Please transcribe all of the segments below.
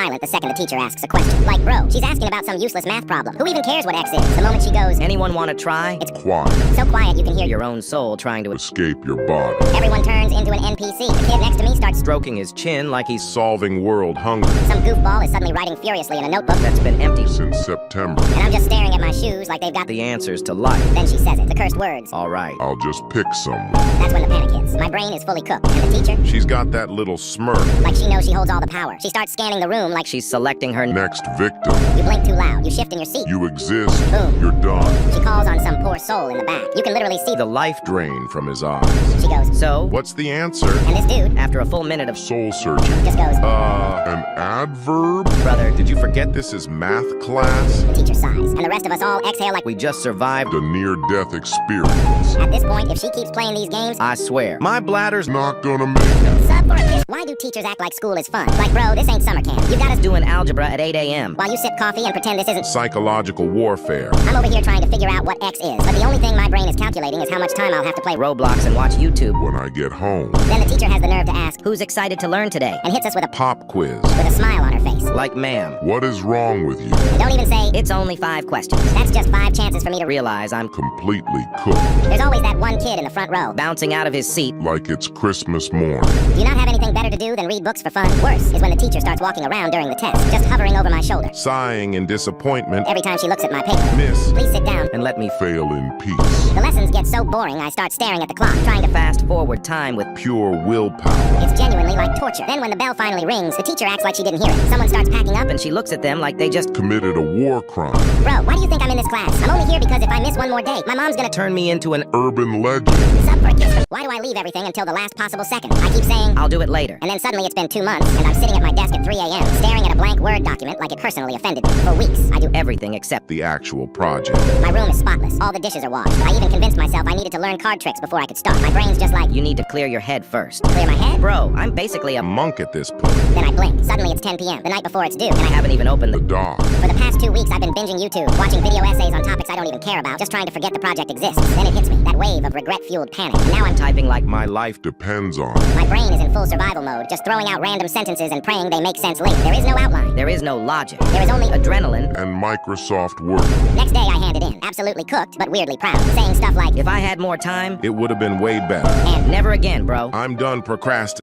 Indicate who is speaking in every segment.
Speaker 1: silent the second the teacher asks a question. Like, bro, she's asking about some useless math problem. Who even cares what X is? The moment she goes,
Speaker 2: anyone want to try?
Speaker 1: It's
Speaker 3: Quiet.
Speaker 1: so quiet you can hear
Speaker 2: Your own soul trying to
Speaker 3: Escape your body.
Speaker 1: Everyone turns into an NPC. The kid next to me starts
Speaker 2: stroking his chin like he's
Speaker 3: Solving world hunger
Speaker 1: Some goofball is suddenly writing furiously in a notebook,
Speaker 2: that's been empty.
Speaker 3: since September.
Speaker 1: and I'm just staring at my shoes like they've got
Speaker 2: The answers to life.
Speaker 1: Then she says it, the cursed words.
Speaker 2: All right.
Speaker 3: I'll just pick someone.
Speaker 1: That's when the panic hits. My brain is fully cooked. And the teacher,
Speaker 3: She's got that little smirk.
Speaker 1: like she knows she holds all the power. She starts scanning the room like
Speaker 2: She's selecting her
Speaker 3: Next victim.
Speaker 1: you blink too loud. You shift in your seat.
Speaker 3: You exist.
Speaker 1: Boom.
Speaker 3: You're done.
Speaker 1: She calls on some poor soul in the back. You can literally see
Speaker 2: the life.
Speaker 3: Drain from his eyes.
Speaker 1: She goes,
Speaker 2: So,
Speaker 3: What's the answer?
Speaker 1: and this dude
Speaker 2: after a full minute of
Speaker 3: Soul searching.
Speaker 1: just goes,
Speaker 3: An adverb?
Speaker 2: brother,
Speaker 3: Did you forget this is math class?
Speaker 1: the teacher sighs. And the rest of us all exhale like
Speaker 2: we just survived.
Speaker 3: A near-death experience.
Speaker 1: at this point, if she keeps playing these games,
Speaker 2: I swear. My bladder's
Speaker 3: Not gonna make it.
Speaker 1: sub for a kiss. Why do teachers act like school is fun? Like, bro, this ain't summer camp. You got us
Speaker 2: doing algebra at 8 a.m.
Speaker 1: while you sip coffee and pretend this isn't.
Speaker 3: Psychological warfare.
Speaker 1: I'm over here trying to figure out what X is, but the only thing my brain is calculating is how much time I'll have to play.
Speaker 2: Roblox and watch YouTube.
Speaker 3: When I get home.
Speaker 1: Then the teacher has the nerve to ask,
Speaker 2: Who's excited to learn today?
Speaker 1: and hits us with a
Speaker 3: Pop quiz.
Speaker 1: smile on her face.
Speaker 2: Like, ma'am,
Speaker 3: What is wrong with you?
Speaker 1: And don't even say,
Speaker 2: it's only 5 questions.
Speaker 1: that's just 5 chances for me to
Speaker 2: Realize I'm
Speaker 3: Completely cooked.
Speaker 1: There's always that one kid in the front row.
Speaker 2: bouncing out of his seat.
Speaker 3: Like it's Christmas morning.
Speaker 1: Do you not have anything better to do than read books for fun? Worse is when the teacher starts walking around during the test, just hovering over my shoulder.
Speaker 3: Sighing in disappointment.
Speaker 1: Every time she looks at my paper,
Speaker 3: Miss.
Speaker 1: please sit down.
Speaker 2: And let me
Speaker 3: Fail in peace.
Speaker 1: The lessons get so boring I start staring at the clock, trying to
Speaker 2: fast forward time with
Speaker 3: Pure willpower.
Speaker 1: It's genuinely like torture. Then when the bell finally rings, the teacher acts like she didn't hear it. Someone starts packing up,
Speaker 2: and she looks at them like they just
Speaker 3: Committed a war crime.
Speaker 1: bro, why do you think I'm in this class? I'm only here because if I miss one more day, my mom's gonna
Speaker 2: turn me into an
Speaker 3: Urban legend.
Speaker 1: sub for a kiss. Why do I leave everything until the last possible second? I keep saying,
Speaker 2: I'll do it later.
Speaker 1: and then suddenly it's been 2 months, and I'm sitting at my desk at 3 a.m., staring at a blank Word document like it personally offended me. For weeks, I do
Speaker 2: Everything except
Speaker 3: The actual project.
Speaker 1: My room is spotless. All the dishes are washed. I even convinced myself I needed to learn card tricks before I could start. My brain's just like,
Speaker 2: you need to clear your head first.
Speaker 1: clear my head?
Speaker 2: Bro, I'm basically a
Speaker 3: Monk at this point.
Speaker 1: Then I blink. Suddenly it's 10 p.m., the night before it's due, and
Speaker 2: I haven't even opened
Speaker 3: The
Speaker 2: the
Speaker 3: dog.
Speaker 1: for the past 2 weeks I've been binging YouTube, watching video essays on topics I don't even care about, just trying to forget the project exists. Then it hits me, that wave of regret-fueled panic. And now I'm
Speaker 2: typing like
Speaker 3: My life depends on it.
Speaker 1: My brain is in full survival mode, just throwing out random sentences and praying they make sense later. There is no outline.
Speaker 2: there is no logic.
Speaker 1: There is only
Speaker 2: Adrenaline.
Speaker 3: And Microsoft Word.
Speaker 1: Next day I hand it in, absolutely cooked, but weirdly proud, saying stuff like,
Speaker 2: If I had more time,
Speaker 3: It would have been way better.
Speaker 1: and
Speaker 2: never again, bro.
Speaker 3: I'm done procrastinating.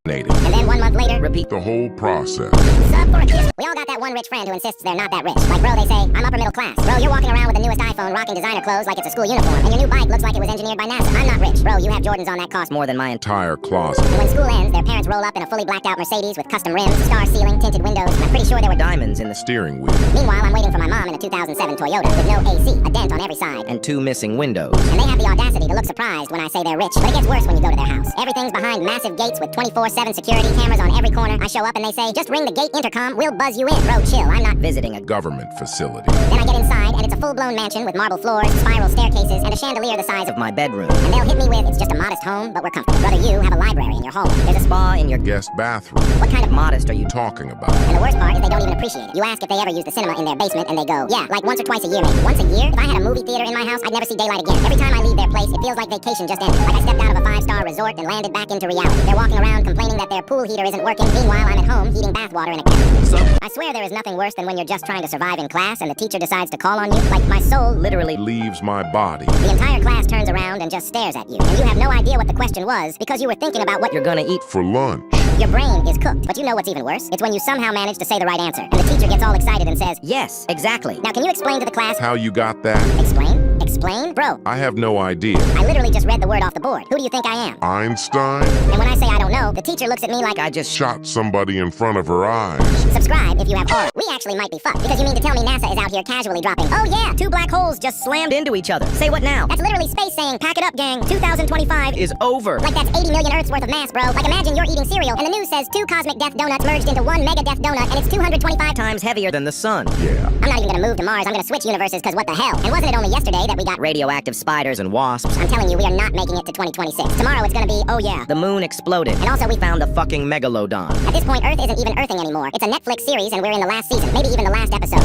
Speaker 1: and then 1 month later,
Speaker 2: Repeat.
Speaker 3: The whole process.
Speaker 1: sub for a kiss. We all got that one rich friend who insists they're not that rich. Like, bro, they say, I'm upper middle class. Bro, you're walking around with the newest iPhone, rocking designer clothes like it's a school uniform, and your new bike looks like it was engineered by NASA. I'm not rich. Bro, you have Jordans on that cost more.
Speaker 2: More than my entire
Speaker 3: Entire closet.
Speaker 1: And when school ends, their parents roll up in a fully blacked out Mercedes with custom rims, star ceiling, tinted windows, and I'm pretty sure there were
Speaker 2: diamonds in the
Speaker 3: Steering wheel.
Speaker 1: Meanwhile, I'm waiting for my mom in a 2007 Toyota with no AC, a dent on every side.
Speaker 2: and 2 missing windows.
Speaker 1: And they have the audacity to look surprised when I say they're rich. But it gets worse when you go to their house. Everything's behind massive gates with 24/7 security cameras on every corner. I show up and they say, just ring the gate intercom, we'll buzz you in. Bro, chill, I'm not.
Speaker 2: Visiting a
Speaker 3: Government facility.
Speaker 1: Then I get inside and it's a full-blown mansion with marble floors, spiral staircases, and a chandelier the size of.
Speaker 2: of my bedroom.
Speaker 1: And they'll hit me with, it's just a modest home, but we're comfortable. Brother, you have a library in your home. There's a spa.
Speaker 2: Spa in your
Speaker 3: Guest bathroom.
Speaker 1: What kind of.
Speaker 2: modest are you
Speaker 3: Talking about.
Speaker 1: And the worst part is they don't even appreciate it. You ask if they ever use the cinema in their basement, and they go, yeah, like once or twice a year, maybe. Once a year? If I had a movie theater in my house, I'd never see daylight again. Every time I leave their place, it feels like vacation just ended. Like I stepped out of a 5-star resort and landed back into reality. They're walking around complaining that their pool heater isn't working. Meanwhile, I'm at home heating bathwater in a kettle.
Speaker 2: So,
Speaker 1: I swear there is nothing worse than when you're just trying to survive in class and the teacher decides to call on you. Like, my soul
Speaker 2: literally
Speaker 3: Leaves my body.
Speaker 1: The entire class turns around and just stares at you. And you have no idea what the question was because you were thinking about what
Speaker 2: you're gonna eat.
Speaker 3: For lunch.
Speaker 1: your brain is cooked. But you know what's even worse? It's when you somehow manage to say the right answer. And the teacher gets all excited and says,
Speaker 2: Yes, exactly.
Speaker 1: now can you explain to the class?
Speaker 3: How you got that?
Speaker 1: Explain? Explain? Bro,
Speaker 3: I have no idea.
Speaker 1: I literally just read the word off the board. Who do you think I am?
Speaker 3: Einstein
Speaker 1: And when I say I don't know, the teacher looks at me like,
Speaker 2: I just
Speaker 3: shot somebody in front of her eyes.
Speaker 1: subscribe if you have aura. We actually might be fucked. Because you mean to tell me NASA is out here casually dropping, oh yeah, 2 black holes just
Speaker 2: slammed into each other. Say what now?
Speaker 1: That's literally space saying, pack it up, gang, 2025
Speaker 2: Is over.
Speaker 1: Like that's 80 million Earths worth of mass, bro. Like imagine you're eating cereal and the news says 2 cosmic death donuts merged into 1 mega death donut and it's 225 times.
Speaker 2: Times heavier than the sun.
Speaker 3: Yeah.
Speaker 1: I'm not even gonna move to Mars, I'm gonna switch universes cause what the hell? And wasn't it only yesterday that we got
Speaker 2: Radioactive spiders and wasps.
Speaker 1: I'm telling you, we are not making it to 2026. Tomorrow it's gonna be, oh yeah.
Speaker 2: The moon exploded.
Speaker 1: And also we
Speaker 2: found a fucking megalodon.
Speaker 1: At this point, Earth isn't even earthing anymore. It's a Netflix series and we're in the last season, maybe even the last episode.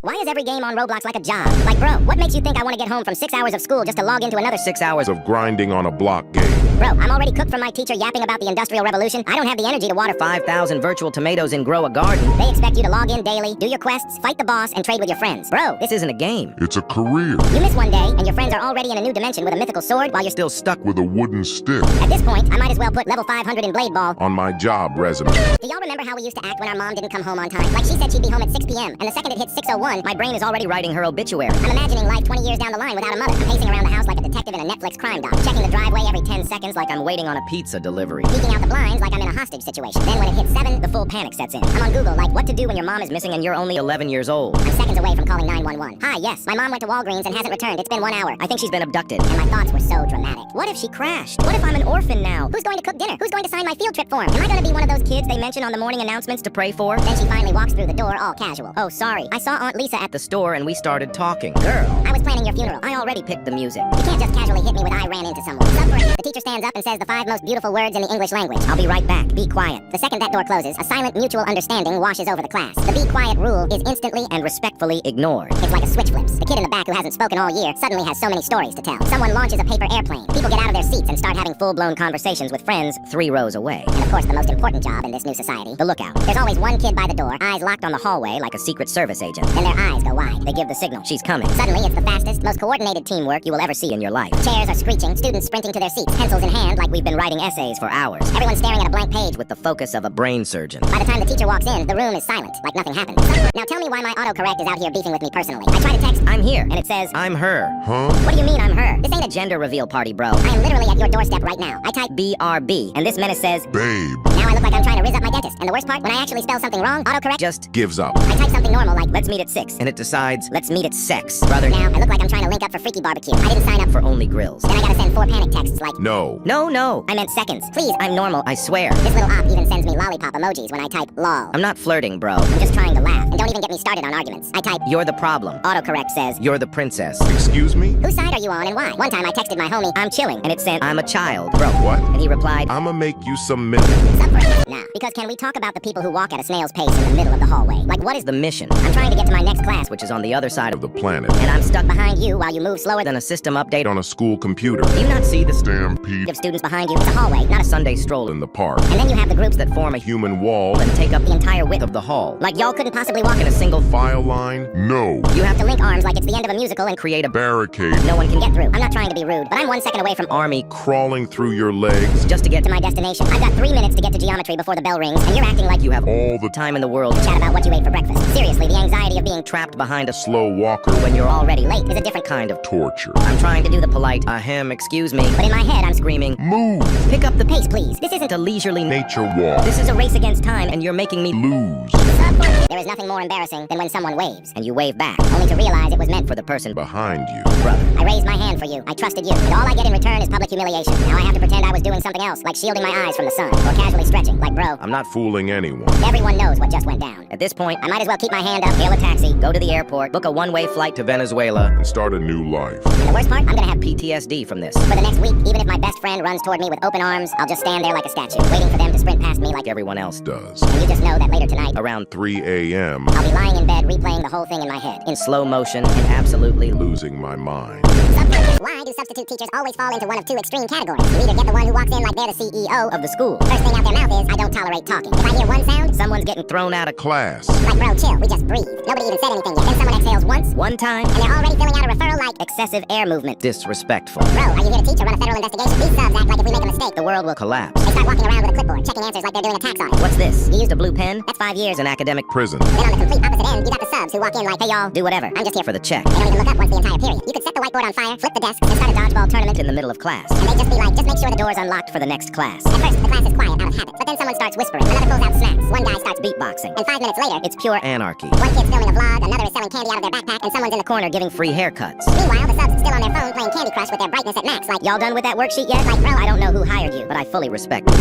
Speaker 1: Why is every game on Roblox like a job? Like bro, what makes you think I wanna get home from 6 hours of school just to log into another
Speaker 2: 6 hours
Speaker 3: Of grinding on a block game.
Speaker 1: Bro, I'm already cooked from my teacher yapping about the Industrial Revolution. I don't have the energy to water
Speaker 2: 5,000 virtual tomatoes and grow a garden.
Speaker 1: They expect you to log in daily, do your quests, fight the boss, and trade with your friends. Bro,
Speaker 2: This isn't a game.
Speaker 3: It's a career
Speaker 1: you miss one day, and your friends are already in a new dimension with a mythical sword while you're still...
Speaker 2: Still stuck
Speaker 3: with a wooden stick
Speaker 1: At this point, I might as well put level 500 in Blade Ball.
Speaker 3: on my job resume.
Speaker 1: Do y'all remember how we used to act when our mom didn't come home on time? Like she said she'd be home at 6 p.m., and the second it hit 6:01,
Speaker 2: My brain is already writing her obituary.
Speaker 1: I'm imagining life 20 years down the line without a mother. I'm pacing around the house like a detective in a Netflix crime doc, checking the driveway every 10 seconds like I'm
Speaker 2: Waiting on a pizza delivery.
Speaker 1: peeking out the blinds like I'm in a hostage situation. Then when it hits 7, the full panic sets in. I'm on Google like what to do when your mom is missing and you're only
Speaker 2: 11 years old.
Speaker 1: I'm seconds away from calling 911. Hi, yes, my mom went to Walgreens and hasn't returned. It's been 1 hour.
Speaker 2: I think she's been abducted.
Speaker 1: And my thoughts were so dramatic.
Speaker 2: What if she crashed? What if I'm an orphan now?
Speaker 1: Who's going to cook dinner? Who's going to sign my field trip form? Am I going to be one of those kids they mention on the morning announcements to pray for? Then she finally walks through the door all casual.
Speaker 2: Oh, sorry.
Speaker 1: I saw Aunt Lisa at
Speaker 2: The store and we started talking. Girl,
Speaker 1: I was planning your funeral.
Speaker 2: I already picked the music.
Speaker 1: You can't just casually hit me with I ran into someone. The teacher stands up and says the 5 most beautiful words in the English language.
Speaker 2: I'll be right back. Be quiet.
Speaker 1: The second that door closes, a silent mutual understanding washes over the class. The be quiet rule is instantly and
Speaker 2: Respectfully ignored.
Speaker 1: it's like a switch flips. The kid in the back who hasn't spoken all year suddenly has so many stories to tell. Someone launches a paper airplane. People get out of their seats and start having full-blown conversations with friends.
Speaker 2: 3 rows away.
Speaker 1: And of course, the most important job in this new society.
Speaker 2: The lookout.
Speaker 1: There's always one kid by the door, eyes locked on the
Speaker 2: Hallway like a Secret Service agent.
Speaker 1: then their eyes go wide.
Speaker 2: They give the signal. She's coming.
Speaker 1: Suddenly, it's the fastest, most coordinated
Speaker 2: Teamwork you will ever see in your life.
Speaker 1: Chairs are screeching, students sprinting to their seats, pencils in hand like
Speaker 2: We've been writing essays for hours
Speaker 1: everyone's staring at a blank page.
Speaker 2: with the focus of a brain surgeon.
Speaker 1: By the time the teacher walks in, the room is silent, like nothing happened. Now tell me why my autocorrect is out here beefing with me personally. I try to text,
Speaker 2: I'm here, and it says, I'm her.
Speaker 3: Huh?
Speaker 1: what do you mean I'm her? This ain't a
Speaker 2: Gender reveal party, bro.
Speaker 1: I am literally at your doorstep right now. I type,
Speaker 2: BRB. And this menace says,
Speaker 3: Babe
Speaker 1: now I look like I'm trying to riz up my dentist. And the worst part, when I actually spell something wrong, autocorrect,
Speaker 2: just,
Speaker 3: gives up.
Speaker 1: I type something normal like,
Speaker 2: let's meet at 6. And it decides,
Speaker 1: let's meet at sex.
Speaker 2: brother,
Speaker 1: Now, I look like I'm trying to link up for Freaky Barbecue. I didn't sign up
Speaker 2: for only grills.
Speaker 1: Then I gotta send 4 panic texts like,
Speaker 3: No.
Speaker 2: No.
Speaker 1: I meant seconds. Please,
Speaker 2: I'm normal, I swear.
Speaker 1: This little op even sends me lollipop emojis when I type lol.
Speaker 2: I'm not flirting, bro.
Speaker 1: I'm just trying to laugh. And don't even get me started on arguments. I type,
Speaker 2: You're the problem.
Speaker 1: autocorrect says,
Speaker 2: You're the princess.
Speaker 3: Excuse me?
Speaker 1: whose side are you on and why? One time I texted my homie,
Speaker 2: I'm chilling. And it sent, I'm a child.
Speaker 3: Bro, what?
Speaker 2: And he replied,
Speaker 3: I'ma make you some milk.
Speaker 1: Nah, because can we talk about the people who walk at a snail's pace in the middle of the hallway? Like, what is
Speaker 2: the mission,
Speaker 1: I'm trying to get to my next class,
Speaker 2: which is on the other side
Speaker 3: Of
Speaker 2: of
Speaker 3: the planet.
Speaker 1: and I'm stuck behind you while you move slower than
Speaker 2: than a system update.
Speaker 3: On a school computer.
Speaker 2: Do you not see the
Speaker 3: Stampede
Speaker 1: of students behind you. It's a hallway, not a
Speaker 2: Sunday stroll
Speaker 3: in the park.
Speaker 1: And then you have the groups
Speaker 2: that form a
Speaker 3: Human wall.
Speaker 2: and take up
Speaker 1: the entire width
Speaker 2: of the hall?
Speaker 1: Like y'all couldn't possibly walk
Speaker 2: In a single
Speaker 3: File line. No.
Speaker 1: You have to link arms like it's the end of a musical and
Speaker 2: create a
Speaker 3: Barricade.
Speaker 1: no one can get through. I'm not trying to be rude, but I'm 1 second away from
Speaker 2: army
Speaker 3: Crawling through your legs.
Speaker 2: just to get
Speaker 1: to my destination. I've got 3 minutes to get to geometry before the bell rings, and you're acting like
Speaker 2: you have
Speaker 3: All the
Speaker 2: time in the world.
Speaker 1: chat about what you ate for breakfast. Seriously, the anxiety of being
Speaker 2: Trapped behind a
Speaker 3: slow walker.
Speaker 2: when you're
Speaker 1: already late is a different
Speaker 2: kind of.
Speaker 3: Torture.
Speaker 2: I'm trying to do the polite, ahem, excuse me,
Speaker 1: But in my head, I'm
Speaker 2: screaming,
Speaker 3: Move.
Speaker 2: pick up the pace.
Speaker 1: pace, please. This isn't
Speaker 2: A leisurely
Speaker 3: Nature walk.
Speaker 2: This is a race against time, and you're making me
Speaker 3: Lose.
Speaker 1: There is nothing more embarrassing than when someone waves,
Speaker 2: and you wave back
Speaker 1: only to realize it was meant
Speaker 2: for the person
Speaker 3: Behind you.
Speaker 2: brother.
Speaker 1: I raised my hand for you. I trusted you. And all I get in return is public humiliation. Now I have to pretend I was doing something else, like shielding my eyes from the sun, or casually stretching, like bro.
Speaker 3: I'm not fooling anyone.
Speaker 1: Everyone knows what just went down.
Speaker 2: At this point,
Speaker 1: I might as well keep my hand up,
Speaker 2: hail a taxi, go to the airport, book a one-way flight to Venezuela.
Speaker 3: And start a new life.
Speaker 1: And the worst part, I'm gonna have
Speaker 2: PTSD from this.
Speaker 1: for the next week. Even if my best friend runs toward me with open arms, I'll just stand there like a statue, waiting for them to sprint past me like
Speaker 2: Everyone else.
Speaker 3: Does.
Speaker 1: And you just know that later tonight,
Speaker 2: Around
Speaker 3: 3 a.m.
Speaker 1: I'll be lying in bed replaying the whole thing in my head.
Speaker 2: in slow motion and absolutely
Speaker 3: Losing my mind.
Speaker 1: Why do substitute teachers always fall into one of 2 extreme categories? You either get the one who walks in like they're the CEO
Speaker 2: of the school.
Speaker 1: First thing out their mouth is, I don't tolerate talking. If I hear one sound,
Speaker 2: Someone's getting thrown out of
Speaker 3: Class.
Speaker 1: like bro, chill, we just breathe. Nobody even said anything yet. Then someone exhales once,
Speaker 2: one time.
Speaker 1: and they're already filling out a referral like,
Speaker 2: Excessive air movement. Disrespectful.
Speaker 1: bro, are you here to teach or run a federal investigation? These subs act like if we make a mistake,
Speaker 2: The world will collapse.
Speaker 1: they start walking around with a clipboard, checking answers like they're doing a tax audit.
Speaker 2: What's this? You used a blue pen?
Speaker 1: That's 5 years.
Speaker 2: An academic
Speaker 3: Prison.
Speaker 1: Then on the complete opposite end, you got the subs who walk in like, hey y'all,
Speaker 2: do whatever.
Speaker 1: I'm just here
Speaker 2: for the check.
Speaker 1: They don't even look up once the entire period. You could set the whiteboard on fire, flip the desk, and start a dodgeball tournament,
Speaker 2: In the middle of class.
Speaker 1: and they'd just be like, just make sure the door's unlocked
Speaker 2: For the next class.
Speaker 1: At first, the class is quiet out of habit, but then someone starts whispering, another pulls out snacks, one guy starts
Speaker 2: Beatboxing.
Speaker 1: and 5 minutes later,
Speaker 2: It's pure anarchy.
Speaker 1: one kid's filming a vlog, another is selling candy out of their backpack, and someone's in the corner
Speaker 2: Giving free haircuts.
Speaker 1: Meanwhile, the subs still on their phone playing Candy Crush with their brightness at max, like,
Speaker 2: Y'all done with that worksheet yet?
Speaker 1: like, bro,
Speaker 2: I don't know who hired you, but I fully respect you.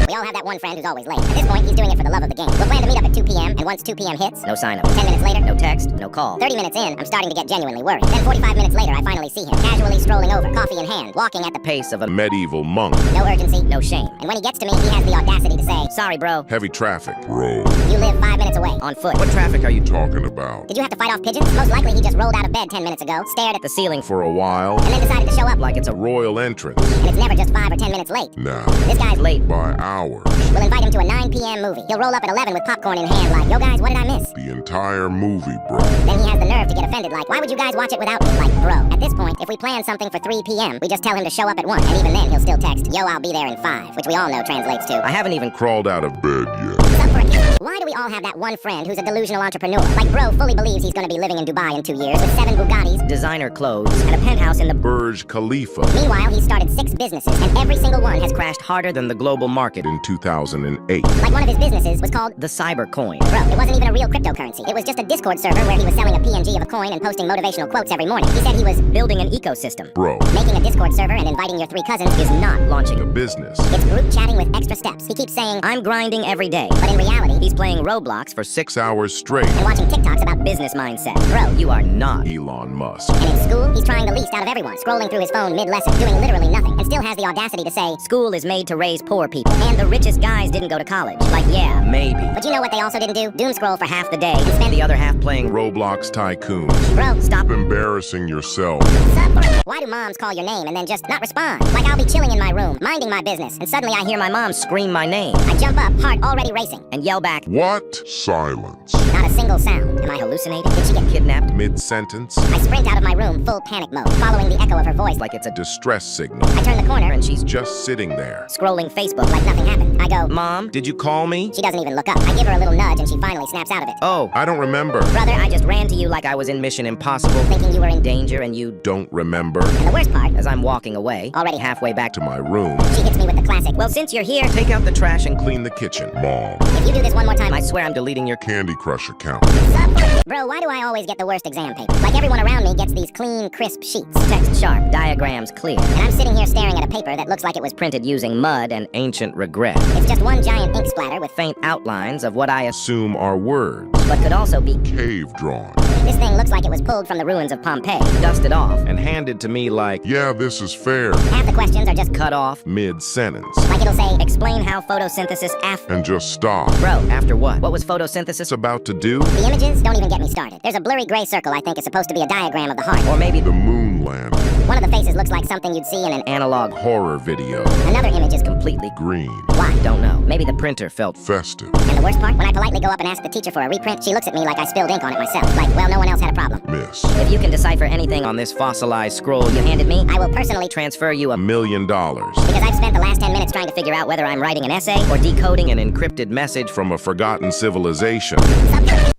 Speaker 1: We all have that one friend who's always late. At this point, he's doing it for the love of the game. We'll plan to meet up at 2 p.m., and once 2 p.m. hits,
Speaker 2: No sign of it.
Speaker 1: 10 minutes later,
Speaker 2: No text, no call.
Speaker 1: 30 minutes in, I'm starting to get genuinely worried. Then 45 minutes later, I finally see him, casually strolling over, coffee in hand, walking at the
Speaker 2: Pace of a
Speaker 3: Medieval monk.
Speaker 1: no urgency,
Speaker 2: no shame.
Speaker 1: and when he gets to me, he has the audacity to say,
Speaker 2: Sorry, bro.
Speaker 3: Heavy traffic. Bro.
Speaker 1: you You live 5 minutes away.
Speaker 2: On foot.
Speaker 4: What traffic are you
Speaker 3: Talking about.
Speaker 1: Did you have to fight off pigeons? Most likely he just rolled out of bed 10 minutes ago, stared at
Speaker 2: The ceiling
Speaker 3: For a while.
Speaker 1: and then decided to show up.
Speaker 2: like it's a
Speaker 3: Royal entrance.
Speaker 1: And it's never just 5 or 10 minutes late.
Speaker 3: Now.
Speaker 1: This guy's
Speaker 2: late.
Speaker 3: By hours.
Speaker 1: We'll invite him to a 9 p.m. movie. He'll roll up at 11 with popcorn in hand like, yo guys, what did I miss?
Speaker 3: The entire movie, bro.
Speaker 1: Then he has the nerve to get offended like, why would you guys watch it without me? Like, bro, at this point, if we plan something for 3 p.m., we just tell him to show up at 1. And even then, he'll still text, yo, I'll be there in 5, which we all know translates to,
Speaker 2: I haven't even
Speaker 3: Crawled out of bed yet.
Speaker 1: "What's up for a kiss?" Why do we all have that one friend who's a delusional entrepreneur? Like, bro fully believes he's gonna be living in Dubai in 2 years with 7 Bugattis
Speaker 2: designer clothes and a penthouse in the
Speaker 3: Burj Khalifa.
Speaker 1: Meanwhile, he started 6 businesses, and every single one has crashed.
Speaker 2: crashed harder than the global market.
Speaker 3: In 2008.
Speaker 1: Like one of his businesses was called,
Speaker 2: The cyber coin.
Speaker 1: bro, it wasn't even a real cryptocurrency. It was just a Discord server where he was selling a PNG of a coin and posting motivational quotes every morning. He said he was
Speaker 2: Building an ecosystem.
Speaker 3: Bro.
Speaker 1: making a Discord server and inviting your 3 cousins is not.
Speaker 2: Launching.
Speaker 3: A business.
Speaker 1: It's group chatting with extra steps. He keeps saying,
Speaker 2: I'm grinding every day.
Speaker 1: but in reality,
Speaker 2: He's playing Roblox
Speaker 3: For 6 hours straight.
Speaker 1: and watching TikToks about
Speaker 2: business mindset.
Speaker 1: Bro.
Speaker 2: You are not.
Speaker 3: Elon Musk.
Speaker 1: And in school, he's trying the least out of everyone, scrolling through his phone mid-lesson, doing literally nothing, and still has the audacity to say,
Speaker 2: School is made to raise poor people. And the richest guys didn't go to college. Like, yeah, maybe.
Speaker 1: but you know what they also didn't do? Doom scroll for half
Speaker 2: The day. And spend the other half playing
Speaker 3: Roblox Tycoon.
Speaker 1: Bro,
Speaker 2: Stop.
Speaker 3: Embarrassing yourself.
Speaker 1: why do moms call your name and then just not respond? Like I'll be chilling in my room, minding my business, and suddenly I hear my mom.
Speaker 2: Scream my name.
Speaker 1: I jump up, heart already racing.
Speaker 2: And yell back.
Speaker 3: What? Silence.
Speaker 1: Not a single sound.
Speaker 2: Am I hallucinating?
Speaker 1: Did she get
Speaker 2: Kidnapped?
Speaker 3: Mid-sentence.
Speaker 1: I sprint out of my room, full panic mode, following the echo of her voice.
Speaker 2: Like it's a
Speaker 3: Distress signal.
Speaker 1: I turn the corner,
Speaker 2: and she's
Speaker 3: Just sitting there.
Speaker 1: scrolling Facebook like nothing happened. I go,
Speaker 2: Mom,
Speaker 3: Did you call me?
Speaker 1: she doesn't even look up. I give her a little nudge and she finally snaps out of it.
Speaker 2: oh,
Speaker 3: I don't remember.
Speaker 1: Brother,
Speaker 2: I just ran to you like I was in Mission Impossible.
Speaker 1: thinking you were in
Speaker 2: Danger and you.
Speaker 3: Don't remember.
Speaker 1: And the worst part,
Speaker 2: As I'm walking away,
Speaker 1: Already
Speaker 2: halfway back
Speaker 3: To
Speaker 2: to
Speaker 3: my room.
Speaker 1: she hits me with the classic,
Speaker 2: Well, since you're here, take out the trash and
Speaker 3: Clean the kitchen. Mom.
Speaker 1: if you do this one more time,
Speaker 2: I swear I'm deleting your.
Speaker 3: Candy Crush account.
Speaker 1: Bro, why do I always get the worst exam paper? Like everyone around me gets these clean, crisp sheets.
Speaker 2: Text sharp, diagrams clear.
Speaker 1: And I'm sitting here staring at a paper that looks like it was
Speaker 2: Printed using mud and ancient regret.
Speaker 1: It's just one giant ink splatter with
Speaker 2: Faint outlines of what I
Speaker 3: Assume are words.
Speaker 2: but could also be
Speaker 3: Cave drawn.
Speaker 1: this thing looks like it was pulled from the ruins of Pompeii.
Speaker 2: dusted off and handed to me like
Speaker 3: Yeah, this is fair.
Speaker 1: Half the questions are just
Speaker 2: cut off.
Speaker 3: Mid-sentence.
Speaker 1: like it'll say,
Speaker 2: Explain how photosynthesis
Speaker 3: And just stop.
Speaker 2: Bro, after what? What was
Speaker 3: It's
Speaker 2: photosynthesis?
Speaker 3: about to do
Speaker 1: the images don't even get me started. There's a blurry gray circle I think is supposed to be a diagram of the heart.
Speaker 2: Or maybe
Speaker 3: the moon landing.
Speaker 1: One of the faces looks like something you'd see in an
Speaker 2: analog.
Speaker 3: Horror video.
Speaker 1: another image is
Speaker 2: Completely.
Speaker 3: Green.
Speaker 1: why?
Speaker 2: Don't know. Maybe the printer felt.
Speaker 3: Festive.
Speaker 1: And the worst part, when I politely go up and ask the teacher for a reprint, she looks at me like I spilled ink on it myself. Like, well, no one else had a problem.
Speaker 3: Miss.
Speaker 2: If you can decipher anything on this fossilized scroll you handed me,
Speaker 1: I will personally
Speaker 2: transfer you
Speaker 3: $1 million.
Speaker 1: because I've spent the last 10 minutes trying to figure out whether I'm writing an essay or
Speaker 2: decoding an encrypted message from.
Speaker 3: From a forgotten civilization.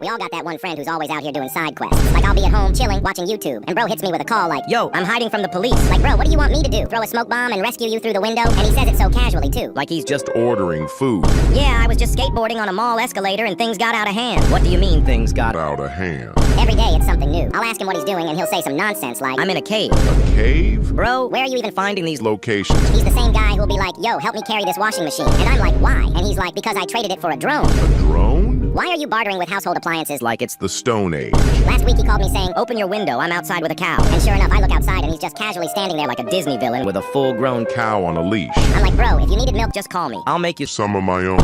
Speaker 1: We all got that one friend who's always out here doing side quests. Like I'll be at home chilling, watching YouTube, and bro hits me with a call like,
Speaker 2: Yo, I'm hiding from the police.
Speaker 1: like, bro, what do you want me to do? Throw a smoke bomb and rescue you through the window? And he says it so casually too.
Speaker 2: Like he's just.
Speaker 3: Ordering food.
Speaker 2: Yeah, I was just skateboarding on a mall escalator and things got out of hand. What do you mean things got.
Speaker 3: Out of hand.
Speaker 1: Every day it's something new. I'll ask him what he's doing and he'll say some nonsense like,
Speaker 2: I'm in a cave.
Speaker 3: A cave?
Speaker 2: Bro,
Speaker 1: where are you even
Speaker 2: finding these.
Speaker 3: Locations.
Speaker 1: He's the same guy who'll be like, yo, help me carry this washing machine. And I'm like, why? And he's like, because I traded it for a drone.
Speaker 3: A drone?
Speaker 1: Why are you bartering with household appliances?
Speaker 2: Like it's.
Speaker 3: The Stone Age.
Speaker 1: Last week he called me saying,
Speaker 2: Open your window, I'm outside with a cow.
Speaker 1: and sure enough, I look outside and he's just casually standing there like a Disney villain.
Speaker 2: With a full grown cow.
Speaker 3: Cow on a leash.
Speaker 1: I'm like, bro, if you needed milk,
Speaker 2: Just call me.
Speaker 1: Oh.
Speaker 2: I'll make you.
Speaker 3: Some of my own.